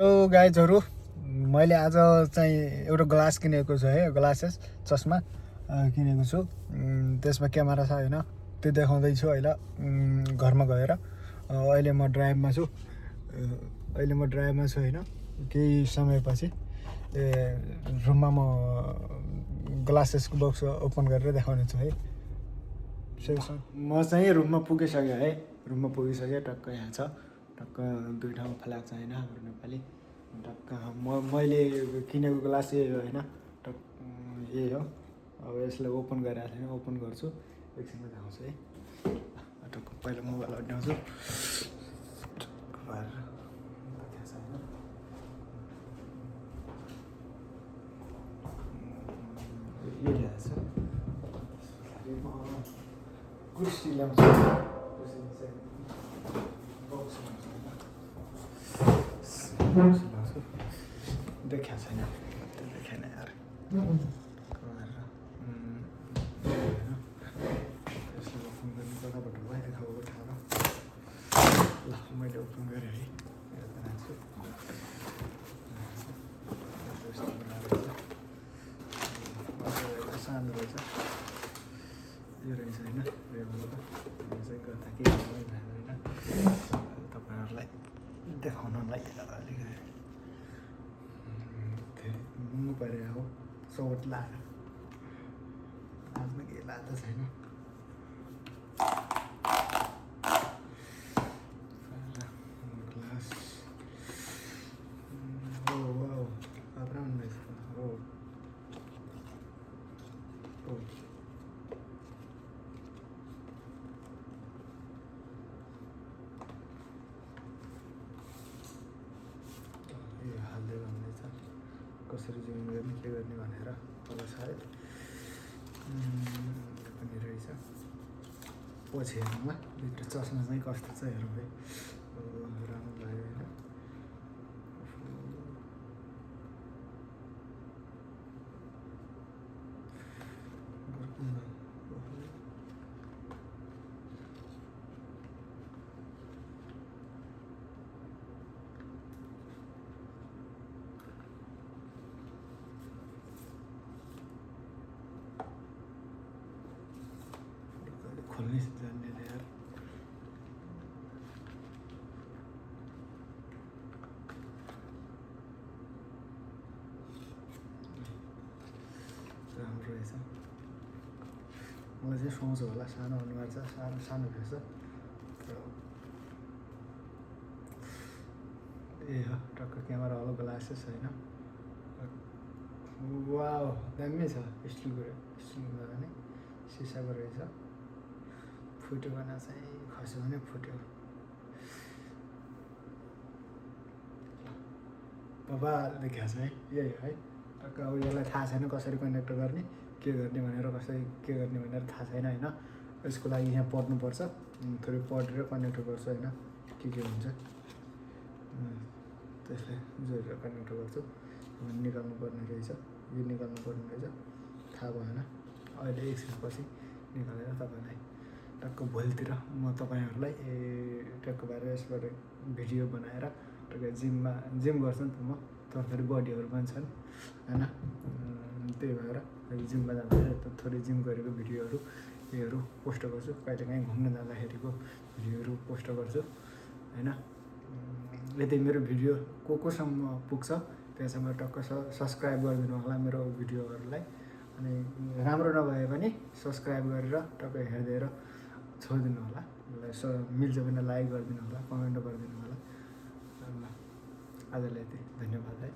Hello गाइजहरू, मैले आज चाहिँ एउटा ग्लास किनेको छु है, ग्लासेस चस्मा किनेको छु। त्यसमा क्यामेरा छ होइन, त्यो देखाउँदैछु अहिले घरमा गएर। अहिले म ड्राइभमा छु होइन, केही समयपछि रुममा म ग्लासेसको बक्स ओपन गरेर देखाउने छु है। म चाहिँ रुममा पुगिसकेँ टक्क यहाँ छ, टक्क दुई ठाउँ फलाएको छ होइन हाम्रो नेपाली। टक्क मैले किनेको ग्लास यही हो होइन, टक्क यही हो। अब यसलाई ओपन गरिरहेको छैन, ओपन गर्छु एकछिनमा देखाउँछु है। टक्क पहिला मोबाइल अड्याउँछु, यो ल्याएको छ। कुर्सी ल्याउँछु, देखा छैन, त्यो देखेन यार। यसले ओपन गर्नु कताबाट भयो, देखाएको ठाउँ ल मैले ओपन गरेँ है। सानो रहेछ, यो रहेछ होइन, चाहिँ गर्दा के होइन तपाईँहरूलाई देखाउनलाई अलिकति घुम्नु पऱ्यो हो, चोट लाएर आफ्नु केही लाग्दा छैन। ग्लास हो रहेछ हो। यो हाल्दै भन्दैछ कसरी जुम गर्ने के गर्ने भनेर। अब सायद पनि रहेछ पछि हेर्नुमा भित्र चस्मा चाहिँ कस्तो छ हेरौँ है। राम्रो भयो होइन। खोल्नै जान्दैन यार। राम्रो रहेछ। मलाई चाहिँ सोच होला, सानो अनुहार छ, सानो फेस तर ए हो टक्क क्यामेरा वाला ग्लासेस होइन। वाउ दामी छ, स्टिलको भने सिसाको रहेछ। फुट्यो भने चाहिँ खस्यो भने फुट्यो। बाबा देखिया छ है, यही है टक्क। अब यसलाई थाहा छैन कसरी कनेक्ट गर्ने के गर्ने भनेर थाहा छैन होइन। यसको लागि यहाँ पढ्नुपर्छ, थोरै पढेर कनेक्ट गर्छु होइन, के हुन्छ त्यसलाई जोडेर कनेक्ट गर्छु। निकाल्नु पर्ने रहेछ, यो निकाल्नु पर्ने रहेछ, थाहा भएन। अहिले एकछिनपछि निकालेर तपाईँलाई टक्क भोलितिर म तपाईँहरूलाई टक्क भएर यसबाट भिडियो बनाएर टक्क जिम गर्छु नि त म, फेरि बडीहरू पनि छन् होइन। त्यही भएर जिममा जाँदाखेरि थोरै जिम गरेको भिडियोहरू योहरू पोस्ट गर्छु। कहिलेकाहीँ घुम्न जाँदाखेरिको भिडियोहरू पोस्ट गर्छु होइन। यदि मेरो भिडियो कोसम्म पुग्छ त्यसम्म टक्क सब्सक्राइब गरिदिनु होला मेरो भिडियोहरूलाई। अनि राम्रो नभए पनि सब्सक्राइब गरेर टक्क हेरिदिएर छोडिदिनु होला। मिल्छ भने लाइक गरिदिनु होला, कमेन्ट गरिदिनु होला। आजलाई यति, धन्यवाद है।